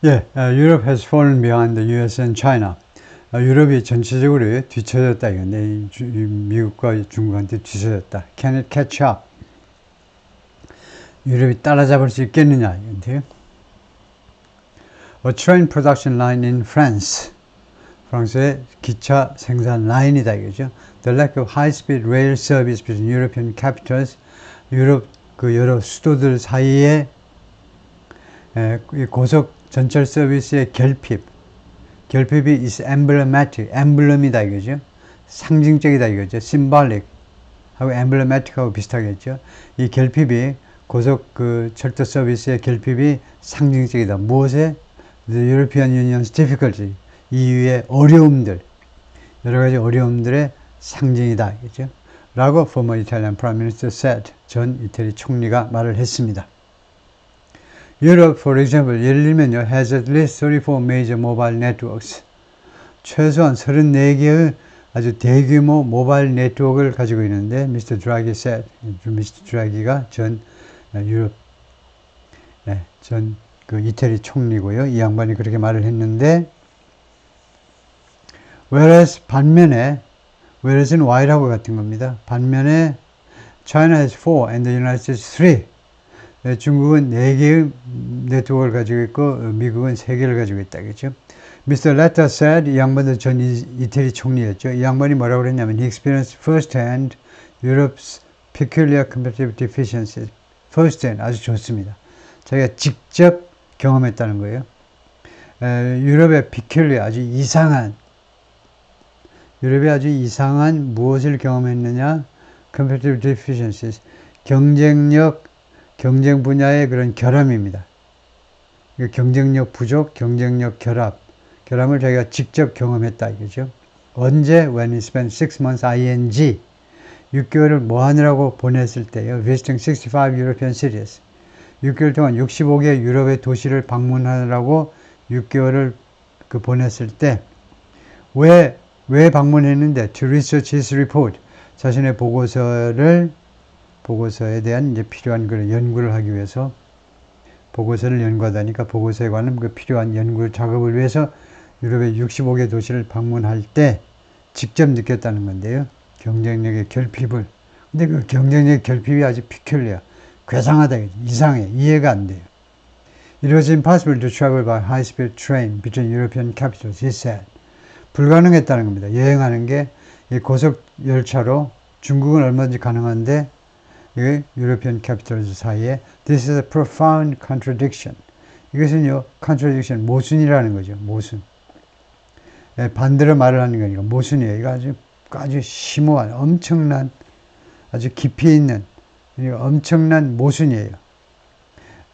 예, Europe has fallen behind the US and China. 유럽이 전체적으로 뒤처졌다 이건데 미국과 중국한테 뒤처졌다. Can it catch up? 유럽이 따라잡을 수 있겠느냐 이건데요. A train production line in France. 프랑스의 기차 생산 라인이다 이거죠. The lack of high-speed rail service between European capitals. 유럽 그 여러 수도들 사이에 고속 전철 서비스의 결핍이 is emblematic, 엠블럼이다 이거죠. 상징적이다 이거죠. symbolic 하고 emblematic 하고 비슷하겠죠. 이 결핍이 고속 그 철도 서비스의 결핍이 상징적이다. 무엇에? The European Union's difficulty. EU의 어려움들, 여러 가지 어려움들의 상징이다. 그죠? 라고 former Italian Prime Minister said. 전 이태리 총리가 말을 했습니다. Europe, for example, 예를 들면요, has at least 34 major mobile networks. 최소한 34개의 아주 대규모 모바일 네트워크를 가지고 있는데, Mr. Draghi said, Mr. Draghi가 전 유럽, 전 그 이태리 총리고요. 이 양반이 그렇게 말을 했는데, whereas 반면에, whereas는 Y라고 같은 겁니다. 반면에, China has 4 and the United States 3. 중국은 4개의 네트워크를 가지고 있고 미국은 3개를 가지고 있다. 그렇죠? Mr. Letta said, 이 양반도 전 이태리 총리였죠. 이 양반이 뭐라고 그랬냐면 he experienced firsthand Europe's peculiar competitive deficiencies. firsthand 아주 좋습니다. 자기가 직접 경험했다는 거예요. 유럽의 peculiar 아주 이상한 유럽이 아주 이상한 무엇을 경험했느냐? competitive deficiencies 경쟁 분야의 그런 결함입니다. 경쟁력 부족, 경쟁력 결함을 자기가 직접 경험했다 이거죠. 언제? When he spent 6 months ing 6개월을 뭐 하느라고 보냈을 때요. Visiting 65 European cities 6개월 동안 65개 유럽의 도시를 방문하느라고 6개월을 보냈을 때 왜 방문했는데? To research his report 자신의 보고서에 대한 이제 필요한 그런 연구를 하기 위해서 보고서를 연구하다니까 보고서에 관한 그 필요한 연구 작업을 위해서 유럽의 65개 도시를 방문할 때 직접 느꼈다는 건데요. 경쟁력의 결핍을. 근데 그 경쟁력의 결핍이 아주 peculiar, 괴상하다, 이상해, 이해가 안 돼요. It was impossible to travel by high-speed train between European capitals, he said. 불가능했다는 겁니다. 여행하는 게 고속 열차로 중국은 얼마든지 가능한데 이게 유로피언 캐피털즈 사이에 This is a profound contradiction. 이것은요, contradiction, 모순이라는 거죠. 모순. 반대로 말을 하는 거니까 모순이에요. 이거 아주 심오한, 엄청난, 아주 깊이 있는 엄청난 모순이에요.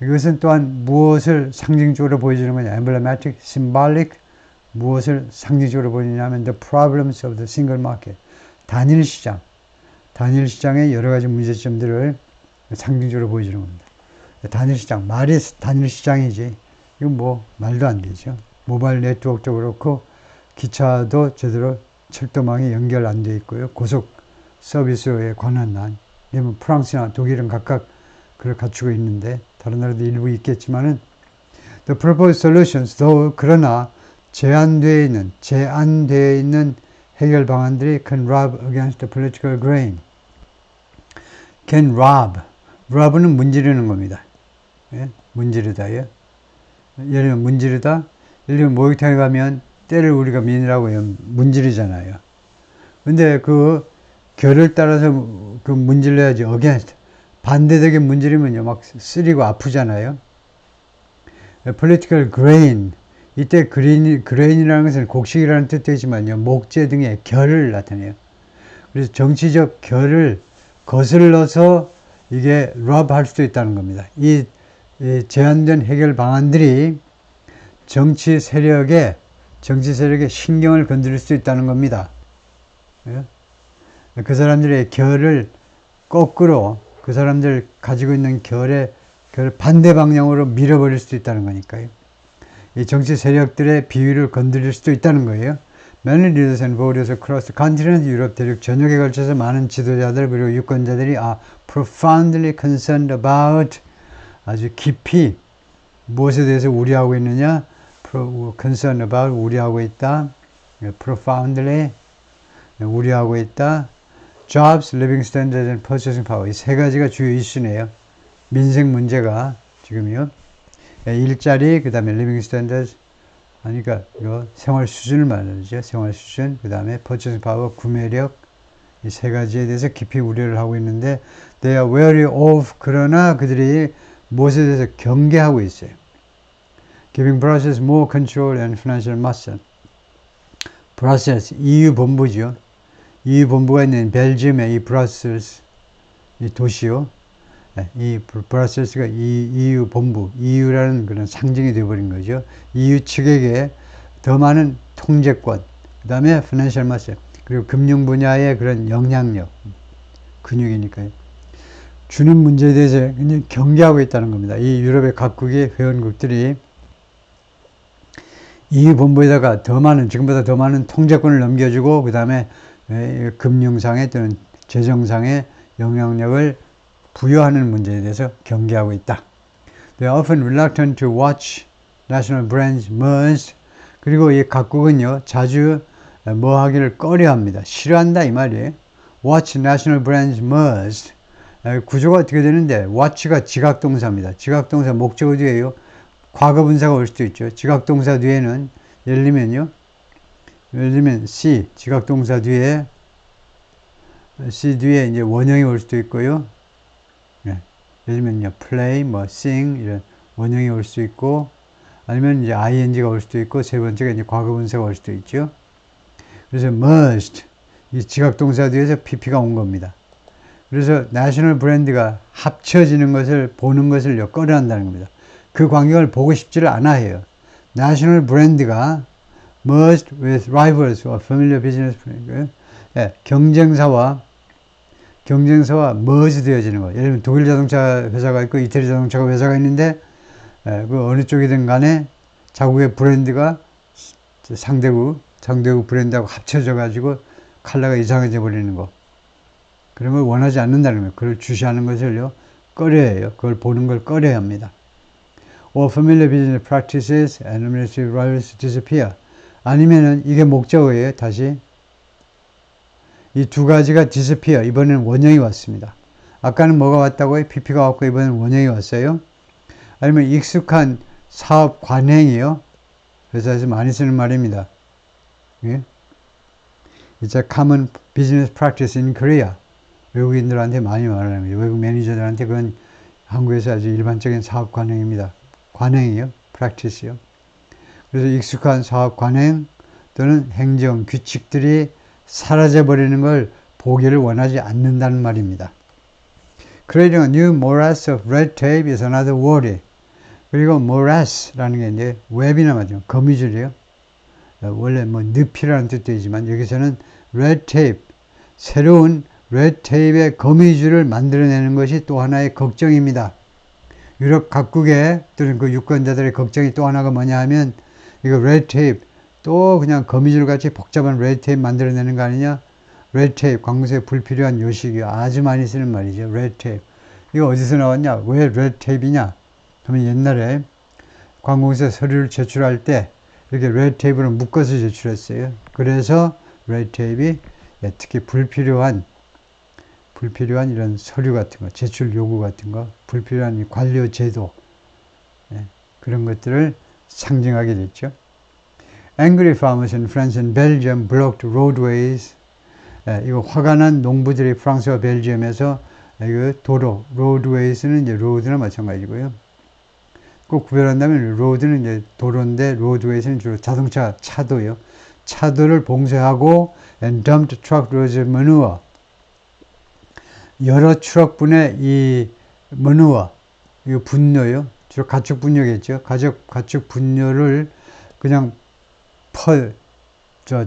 이것은 또한 무엇을 상징적으로 보여주는 거냐? emblematic, symbolic, 무엇을 상징적으로 보여주냐면 the problems of the single market. 단일 시장의 여러 가지 문제점들을 상징적으로 보여주는 겁니다. 단일 시장, 말이 단일 시장이지. 이건 뭐 말도 안 되죠. 모바일 네트워크도 그렇고 기차도 제대로 철도망이 연결 안 돼 있고요. 고속 서비스에 관한 난. 프랑스나 독일은 각각 그걸 갖추고 있는데 다른 나라도 일부 있겠지만은 the proposed solutions, though 그러나 제한되어 있는 해결 방안들이 can rob against the political grain. can rob. rob는 문지르는 겁니다. 예? 문지르다요. 예를 들면 문지르다. 예를 들면 목욕탕에 가면 때를 우리가 미느라고 문지르잖아요. 근데 그 결을 따라서 그 문질러야지 against. 반대되게 문지르면요 막 쓰리고 아프잖아요. political grain. 이때 grain이라는 것은 곡식이라는 뜻도 있지만요. 목재 등의 결을 나타내요. 그래서 정치적 결을 거슬러서 이게 rob 할 수도 있다는 겁니다. 이 제한된 해결 방안들이 정치 세력의 신경을 건드릴 수 있다는 겁니다. 그 사람들의 결을 거꾸로 그 사람들 가지고 있는 결을 반대 방향으로 밀어버릴 수도 있다는 거니까요. 이 정치 세력들의 비위를 건드릴 수도 있다는 거예요. Many leaders and voters across the continent, 유럽 대륙 전역에 걸쳐서 많은 지도자들 그리고 유권자들이 are profoundly concerned about 아주 깊이 무엇에 대해서 우려하고 있느냐? concern about, 우려하고 있다. profoundly, 우려하고 있다. jobs, living standards, and purchasing power. 이 세 가지가 주요 이슈네요. 민생 문제가 지금요. 일자리, 그 다음에 living standards, 그러니까 생활 수준을 말하죠. 생활 수준, 그 다음에 purchasing power, 구매력, 이 세 가지에 대해서 깊이 우려를 하고 있는데 they are wary of, 그러나 그들이 무엇에 대해서 경계하고 있어요. giving Brussels more control and financial muscle. Brussels, EU 본부죠. EU 본부가 있는 벨지움의 이 브러셀스, 이 도시요. 이 브러셀스가 이 EU 본부, EU라는 그런 상징이 되어버린 거죠. EU 측에게 더 많은 통제권, 그 다음에 financial muscle, 그리고 금융 분야의 그런 영향력, 근육이니까요. 주는 문제에 대해서 굉장히 경계하고 있다는 겁니다. 이 유럽의 각국의 회원국들이 EU 본부에다가 더 많은, 지금보다 더 많은 통제권을 넘겨주고, 그 다음에 금융상의 또는 재정상의 영향력을 부여하는 문제에 대해서 경계하고 있다. They are often reluctant to watch national brands merge. 그리고 이 각국은요, 자주 뭐 하기를 꺼려합니다. 싫어한다 이 말이에요. Watch national brands merged. 구조가 어떻게 되는데, watch가 지각동사입니다. 지각동사 목적어 뒤에요. 과거 분사가 올 수도 있죠. 지각동사 뒤에는 예를 들면 C, 지각동사 뒤에 C 뒤에 이제 원형이 올 수도 있고요. 예를 들면요, play, 뭐 sing 이런 원형이 올 수 있고, 아니면 이제 ing가 올 수도 있고, 세 번째가 이제 과거 분사가 올 수도 있죠. 그래서 merged, 이 지각동사 뒤에서 pp가 온 겁니다. 그래서 내셔널 브랜드가 합쳐지는 것을 보는 것을 꺼려한다는 겁니다. 그 광경을 보고 싶지를 않아 해요. 내셔널 브랜드가 merged with rivals or familiar business, 경쟁사와 merge 되어지는 거예요. 예를 들면 독일 자동차 회사가 있고 이태리 자동차 회사가 있는데 그 어느 쪽이든 간에 자국의 브랜드가 상대국 브랜드하고 합쳐져 가지고 컬러가 이상해져 버리는 거. 그런 걸 원하지 않는다는 거예요. 그걸 주시하는 것을요, 꺼려해요. 그걸 보는 걸 꺼려야 합니다. Or familiar business practices and administrative rivals disappear. 아니면은 이게 목적어예요. 다시 이 두 가지가 disappear. 이번에는 원형이 왔습니다. 아까는 뭐가 왔다고요? pp가 왔고 이번에는 원형이 왔어요. 아니면 익숙한 사업 관행이요. 회사에서 많이 쓰는 말입니다. 예? It's a common business practice in Korea. 외국인들한테 많이 말하는 거죠. 외국 매니저들한테 그건 한국에서 아주 일반적인 사업 관행입니다. 관행이요. practice요. 그래서 익숙한 사업 관행 또는 행정 규칙들이 사라져버리는 걸 보기를 원하지 않는다는 말입니다. Creating a new morass of red tape is another worry. 그리고 morass라는 게 이제 웹이나 맞죠. 거미줄이요. 원래 뭐 늪이라는 뜻도 있지만 여기서는 red tape, 새로운 red tape의 거미줄을 만들어내는 것이 또 하나의 걱정입니다. 유럽 각국의 또는 그 유권자들의 걱정이 또 하나가 뭐냐 하면 이거 red tape, 또 그냥 거미줄 같이 복잡한 red tape 만들어내는 거 아니냐? red tape, 관공서에 불필요한 요식이요. 아주 많이 쓰는 말이죠. red tape. 이거 어디서 나왔냐? 왜 red tape이냐? 그러면 옛날에 관공서 서류를 제출할 때 이렇게 red tape로 묶어서 제출했어요. 그래서 red tape이 특히 불필요한 이런 서류 같은 거, 제출 요구 같은 거, 불필요한 관료 제도, 그런 것들을 상징하게 됐죠. Angry farmers in France and Belgium blocked roadways. 이거 화가 난 농부들이 프랑스와 벨지엄에서 이거 도로, roadways는 이제 road나 마찬가지고요. 꼭 구별한다면 road는 이제 도로인데 roadways는 주로 자동차 차도요. 차도를 봉쇄하고 and dumped truck loads of manure. 여러 트럭분의 이 manure, 이거 분뇨요. 주로 가축 분뇨겠죠. 가축 분뇨를 그냥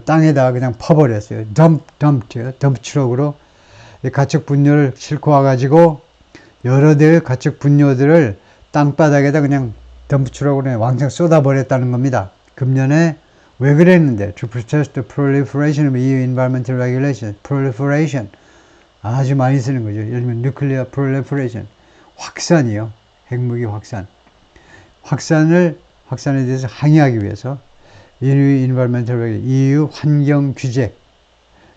땅에다가 그냥 퍼버렸어요. 덤프 트럭으로 가축 분뇨를 싣고 와가지고 여러 대의 가축 분뇨들을 땅바닥에다 그냥 덤프 트럭으로 왕창 쏟아버렸다는 겁니다. 금년에 왜 그랬는데? To protest the proliferation of EU environmental regulations. proliferation. 아주 많이 쓰는 거죠. 예를 들면 nuclear proliferation. 확산이요. 핵무기 확산. 확산을 확산에 대해서 항의하기 위해서 EU 환경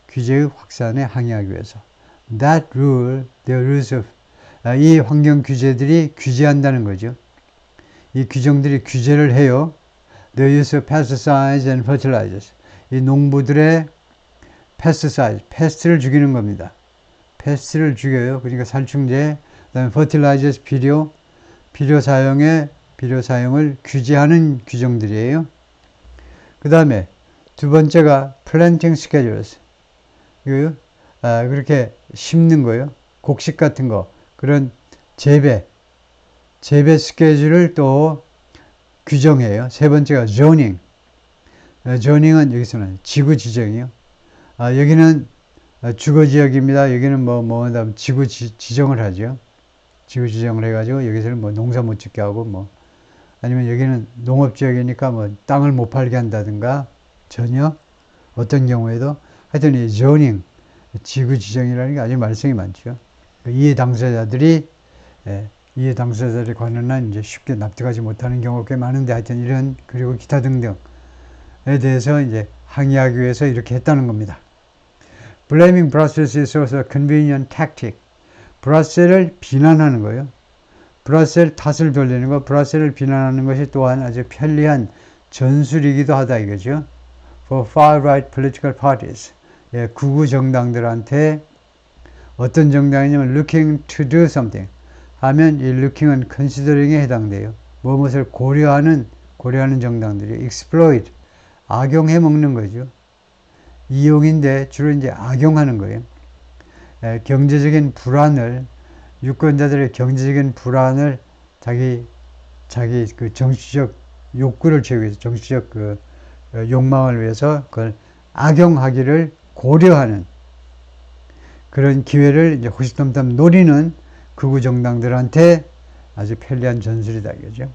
규제의 확산에 항의하기 위해서 the rules of 이 환경 규제들이 규제한다는 거죠. 이 규정들이 규제를 해요. The use of pesticides and fertilizers. 이 농부들의 패스트를 죽이는 겁니다. 패스트를 죽여요. 그러니까 살충제, 그다음에 fertilizers 비료 사용을 규제하는 규정들이에요. 그 다음에 두 번째가 planting schedules. 그렇게 심는 거예요. 곡식 같은 거. 그런 재배 스케줄을 또 규정해요. 세 번째가 zoning. zoning은 여기서는 지구 지정이요. 여기는 주거 지역입니다. 여기는 지구 지정을 하죠. 지구 지정을 해가지고 여기서는 농사 못 짓게 하고 아니면 여기는 농업 지역이니까 땅을 못 팔게 한다든가 전혀 어떤 경우에도 하여튼 이 zoning 지구 지정이라는 게 아주 말썽이 많죠. 이해 당사자들이 관련한 이제 쉽게 납득하지 못하는 경우가 꽤 많은데 하여튼 이런 그리고 기타 등등에 대해서 이제 항의하기 위해서 이렇게 했다는 겁니다. Blaming Brussels is also a convenient tactic. 브뤼셀을 비난하는 거예요. 브뤼셀 탓을 돌리는 거, 브뤼셀을 비난하는 것이 또한 아주 편리한 전술이기도 하다 이거죠. For far-right political parties. 극우 정당들한테 어떤 정당이냐면 looking to do something 하면 이 looking은 considering에 해당돼요. 무엇을 고려하는 정당들이 exploit, 악용해 먹는 거죠. 이용인데 주로 이제 악용하는 거예요. 경제적인 불안을, 유권자들의 경제적인 불안을 자기 그 정치적 욕구를 채우기 위해서, 정치적 그 욕망을 위해서 그걸 악용하기를 고려하는 그런 기회를 이제 호시탐탐 노리는 극우 정당들한테 아주 편리한 전술이다 이거죠.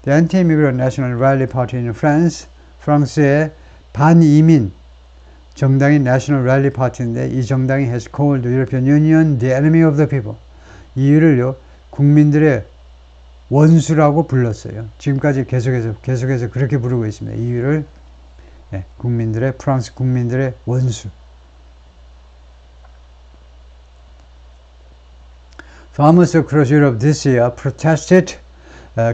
The Anti-Immigrant National Rally Party in France, 프랑스의 반이민 정당인 National Rally Party인데 이 정당이 has called the European Union the enemy of the people. EU를요 국민들의 원수라고 불렀어요. 지금까지 계속해서 그렇게 부르고 있습니다. EU를 프랑스 국민들의 원수. Farmers across Europe this year protested.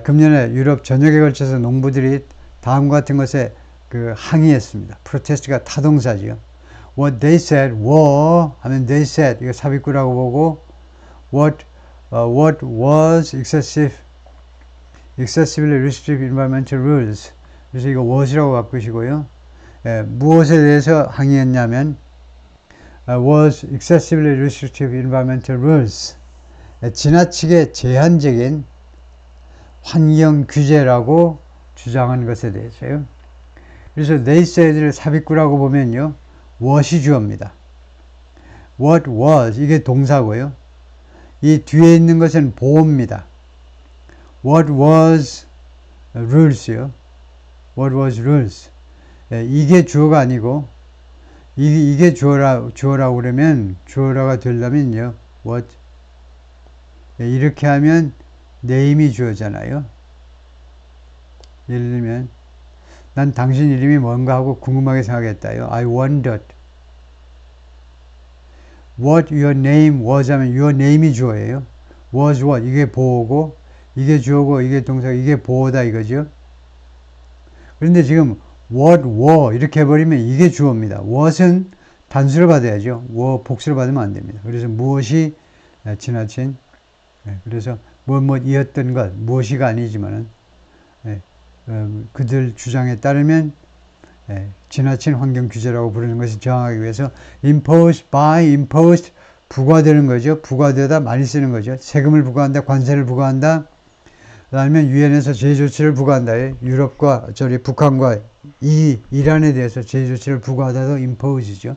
금년에 유럽 전역에 걸쳐서 농부들이 다음과 같은 것에 항의했습니다. protest가 타동사지요. What they said were 하면 they said 이거 삽입구라고 보고 what was excessively restrictive environmental rules. 그래서 이거 what이라고 바꾸시고요. 무엇에 대해서 항의했냐면 was excessively restrictive environmental rules. 지나치게 제한적인 환경 규제라고 주장한 것에 대해서요. 그래서 they said를 삽입구라고 보면요. what이 주어입니다. what was 이게 동사고요. 이 뒤에 있는 것은 보어입니다. what was rules요. what was rules. 이게 주어가 아니고 이게 주어라고 그러면 주어라가 되려면요. what 이렇게 하면 name이 주어잖아요. 예를 들면 난 당신 이름이 뭔가 하고 궁금하게 생각했다요. I wondered what your name was 하면 your name이 주어예요. was what 이게 보어고 이게 주어고 이게 동사 이게 보어다 이거죠. 그런데 지금 what were 이렇게 해버리면 이게 주어입니다. what은 단수를 받아야죠. were 복수를 받으면 안 됩니다. 그래서 무엇이 지나친 그래서 이었던 것 무엇이가 아니지만은 그들 주장에 따르면 지나친 환경 규제라고 부르는 것을 정하기 위해서 imposed 부과되는 거죠. 부과되다 많이 쓰는 거죠. 세금을 부과한다, 관세를 부과한다. 그다음에 유엔에서 제재 조치를 부과한다. 유럽과 북한과 이란에 대해서 제재 조치를 부과하다도 impose죠.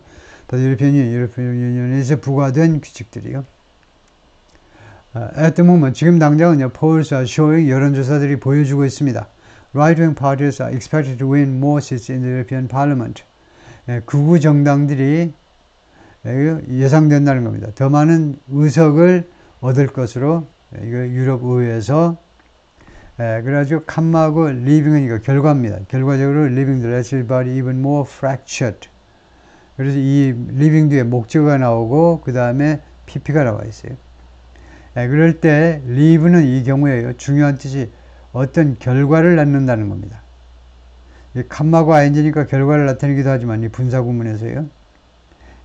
유럽연 유니언에서 부과된 규칙들이요. At the moment, 지금 당장은요, polls are showing 여론조사들이 보여주고 있습니다. Right-wing parties are expected to win more seats in the European Parliament. 극우 정당들이 예상된다는 겁니다. 더 많은 의석을 얻을 것으로 유럽 의회에서 그래가지고 컴마하고 leaving은 이거 결과입니다. 결과적으로 leaving the legislative body even more fractured. 그래서 이 leaving 뒤에 목적어가 나오고 그 다음에 pp가 나와 있어요. 그럴 때 leave는 이 경우에요. 중요한 뜻이 어떤 결과를 낳는다는 겁니다. 컴마고 ing니까 결과를 나타내기도 하지만 이 분사구문에서요.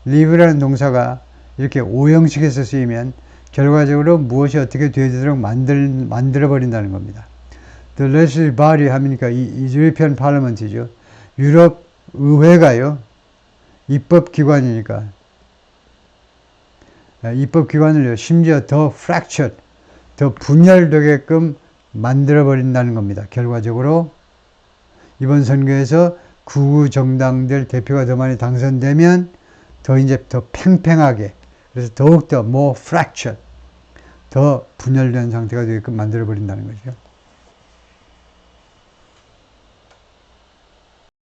leave라는 동사가 이렇게 오형식에서 쓰이면 결과적으로 무엇이 어떻게 되도록 만들어 버린다는 겁니다. The legislative body 하니까 이 European Parliament이죠. 유럽 의회가요. 입법기관이니까 입법기관을 심지어 더 fractured, 더 분열되게끔 만들어 버린다는 겁니다. 결과적으로 이번 선거에서 극우 정당들 대표가 더 많이 당선되면 더 팽팽하게, 그래서 더욱더 more fractured, 더 분열된 상태가 되게끔 만들어 버린다는 거죠.